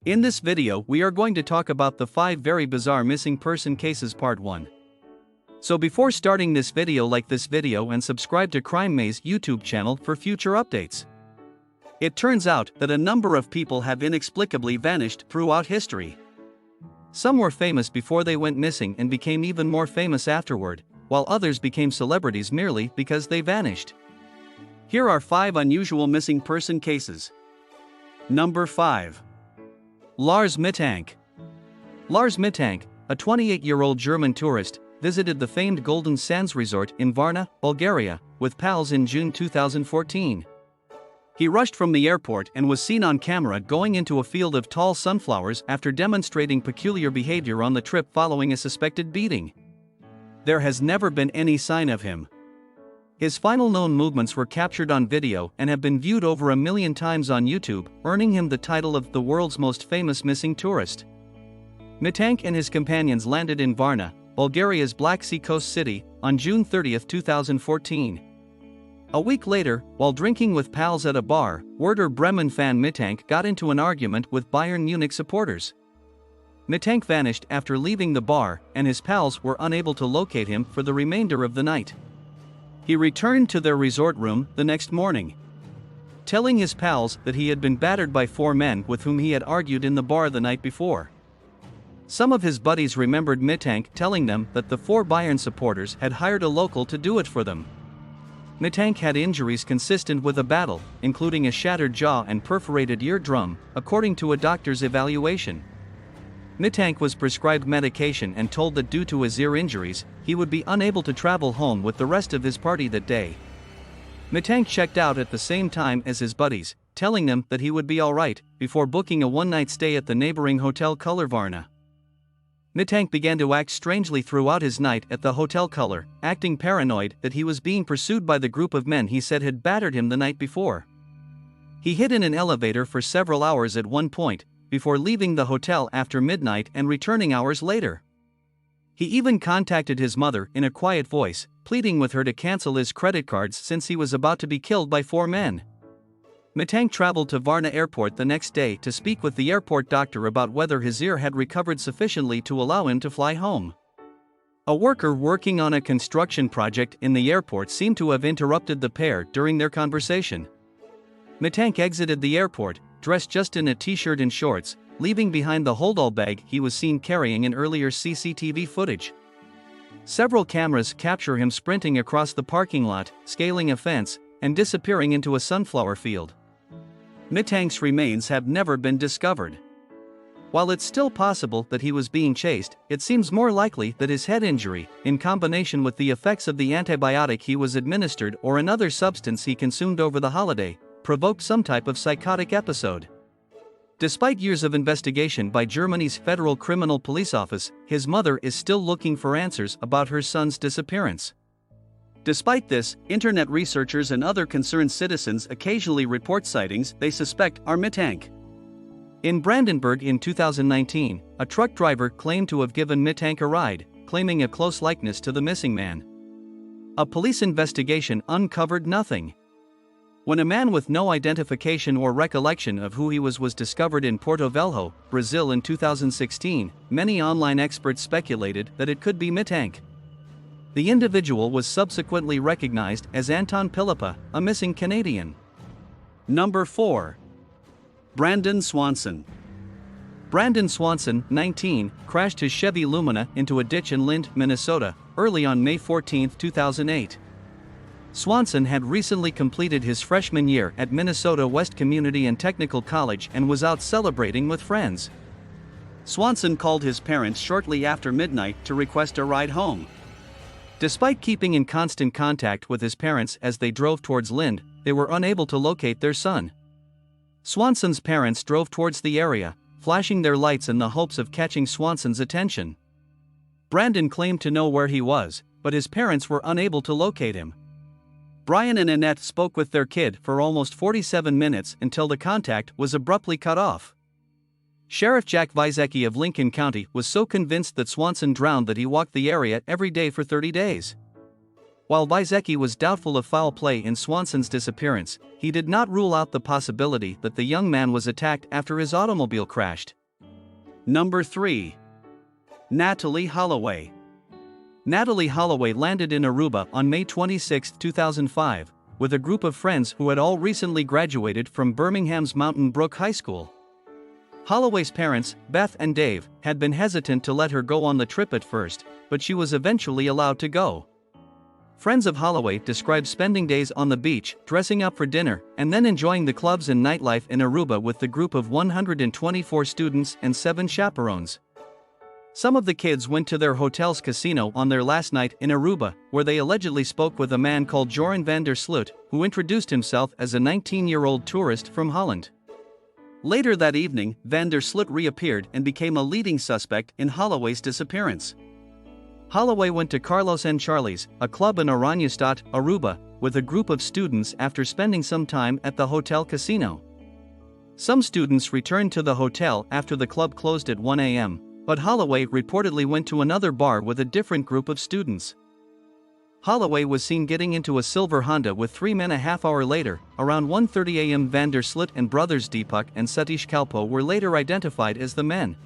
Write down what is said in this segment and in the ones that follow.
In this video we are going to talk about the 5 very bizarre missing person cases part 1. So before starting this video, like this video and subscribe to Crime Maze YouTube channel for future updates. It turns out that a number of people have inexplicably vanished throughout history. Some were famous before they went missing and became even more famous afterward, while others became celebrities merely because they vanished. Here are 5 unusual missing person cases. Number 5. Lars Mittank. Lars Mittank, a 28-year-old German tourist, visited the famed Golden Sands resort in Varna, Bulgaria, with pals in June 2014. He rushed from the airport and was seen on camera going into a field of tall sunflowers after demonstrating peculiar behavior on the trip following a suspected beating. There has never been any sign of him. His final known movements were captured on video and have been viewed over 1 million times on YouTube, earning him the title of the world's most famous missing tourist. Mittank and his companions landed in Varna, Bulgaria's Black Sea coast city, on June 30, 2014. A week later, while drinking with pals at a bar, Werder Bremen fan Mittank got into an argument with Bayern Munich supporters. Mittank vanished after leaving the bar, and his pals were unable to locate him for the remainder of the night. He returned to their resort room the next morning, telling his pals that he had been battered by 4 men with whom he had argued in the bar the night before. Some of his buddies remembered Mittank telling them that the 4 Bayern supporters had hired a local to do it for them. Mittank had injuries consistent with a battle, including a shattered jaw and perforated eardrum, according to a doctor's evaluation. Mittank was prescribed medication and told that due to his ear injuries, he would be unable to travel home with the rest of his party that day. Mittank checked out at the same time as his buddies, telling them that he would be alright, before booking a one-night stay at the neighboring Hotel Color Varna. Mittank began to act strangely throughout his night at the Hotel Color, acting paranoid that he was being pursued by the group of men he said had battered him the night before. He hid in an elevator for several hours at one point, before leaving the hotel after midnight and returning hours later. He even contacted his mother in a quiet voice, pleading with her to cancel his credit cards since he was about to be killed by 4 men. Mittank traveled to Varna airport the next day to speak with the airport doctor about whether his ear had recovered sufficiently to allow him to fly home. A worker working on a construction project in the airport seemed to have interrupted the pair during their conversation. Mittank exited the airport, dressed just in a t-shirt and shorts, leaving behind the hold-all bag he was seen carrying in earlier CCTV footage. Several cameras capture him sprinting across the parking lot, scaling a fence, and disappearing into a sunflower field. Mittank's remains have never been discovered. While it's still possible that he was being chased, it seems more likely that his head injury, in combination with the effects of the antibiotic he was administered or another substance he consumed over the holiday, provoked some type of psychotic episode. Despite years of investigation by Germany's Federal Criminal Police Office, his mother is still looking for answers about her son's disappearance. Despite this, internet researchers and other concerned citizens occasionally report sightings they suspect are Mittank. In Brandenburg in 2019, a truck driver claimed to have given Mittank a ride, claiming a close likeness to the missing man. A police investigation uncovered nothing. When a man with no identification or recollection of who he was discovered in Porto Velho, Brazil in 2016, many online experts speculated that it could be Mittank. The individual was subsequently recognized as Anton Pilipa, a missing Canadian. Number 4. Brandon Swanson. Brandon Swanson, 19, crashed his Chevy Lumina into a ditch in Lind, Minnesota, early on May 14, 2008. Swanson had recently completed his freshman year at Minnesota West Community and Technical College and was out celebrating with friends. Swanson called his parents shortly after midnight to request a ride home. Despite keeping in constant contact with his parents as they drove towards Lind, they were unable to locate their son. Swanson's parents drove towards the area, flashing their lights in the hopes of catching Swanson's attention. Brandon claimed to know where he was, but his parents were unable to locate him. Brian and Annette spoke with their kid for almost 47 minutes until the contact was abruptly cut off. Sheriff Jack Wyzecki of Lincoln County was so convinced that Swanson drowned that he walked the area every day for 30 days. While Vyzecki was doubtful of foul play in Swanson's disappearance, he did not rule out the possibility that the young man was attacked after his automobile crashed. Number 3. Natalie Holloway. Natalie Holloway landed in Aruba on May 26, 2005, with a group of friends who had all recently graduated from Birmingham's Mountain Brook High School. Holloway's parents, Beth and Dave, had been hesitant to let her go on the trip at first, but she was eventually allowed to go. Friends of Holloway described spending days on the beach, dressing up for dinner, and then enjoying the clubs and nightlife in Aruba with the group of 124 students and 7 chaperones. Some of the kids went to their hotel's casino on their last night in Aruba, where they allegedly spoke with a man called Joran van der Sloot, who introduced himself as a 19-year-old tourist from Holland. Later that evening, van der Sloot reappeared and became a leading suspect in Holloway's disappearance. Holloway went to Carlos and Charlie's, a club in Oranjestad, Aruba, with a group of students after spending some time at the hotel casino. Some students returned to the hotel after the club closed at 1 a.m., but Holloway reportedly went to another bar with a different group of students. Holloway was seen getting into a silver Honda with 3 men a half hour later. Around 1:30 a.m. van der Sloot and brothers Deepak and Satish Kalpo were later identified as the men.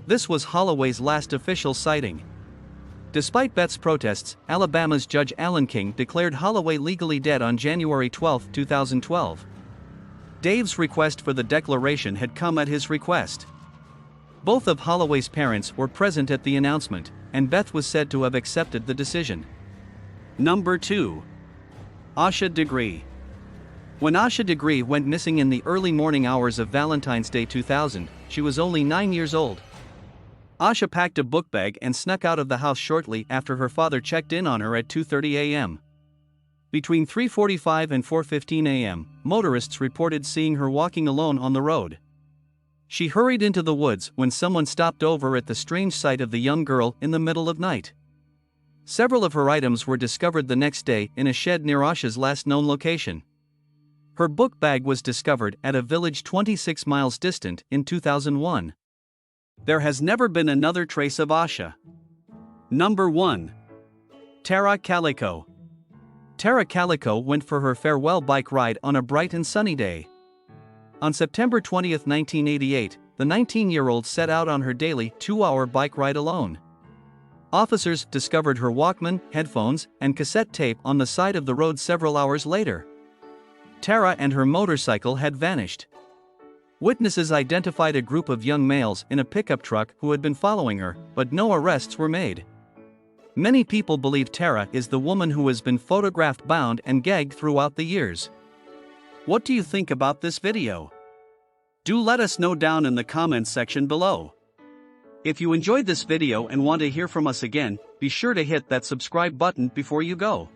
This was Holloway's last official sighting. Despite Beth's protests, Alabama's Judge Alan King declared Holloway legally dead on January 12, 2012. Dave's request for the declaration had come at his request. Both of Holloway's parents were present at the announcement, and Beth was said to have accepted the decision. Number 2. Asha Degree. When Asha Degree went missing in the early morning hours of Valentine's Day 2000, she was only 9 years old. Asha packed a book bag and snuck out of the house shortly after her father checked in on her at 2:30 a.m. Between 3:45 and 4:15 a.m., motorists reported seeing her walking alone on the road. She hurried into the woods when someone stopped over at the strange sight of the young girl in the middle of night. Several of her items were discovered the next day in a shed near Asha's last known location. Her book bag was discovered at a village 26 miles distant in 2001. There has never been another trace of Asha. Number 1. Tara Calico. Tara Calico went for her farewell bike ride on a bright and sunny day. On September 20, 1988, the 19-year-old set out on her daily 2-hour bike ride alone. Officers discovered her Walkman, headphones, and cassette tape on the side of the road several hours later. Tara and her motorcycle had vanished. Witnesses identified a group of young males in a pickup truck who had been following her, but no arrests were made. Many people believe Tara is the woman who has been photographed bound and gagged throughout the years. What do you think about this video? Do let us know down in the comments section below. If you enjoyed this video and want to hear from us again, be sure to hit that subscribe button before you go.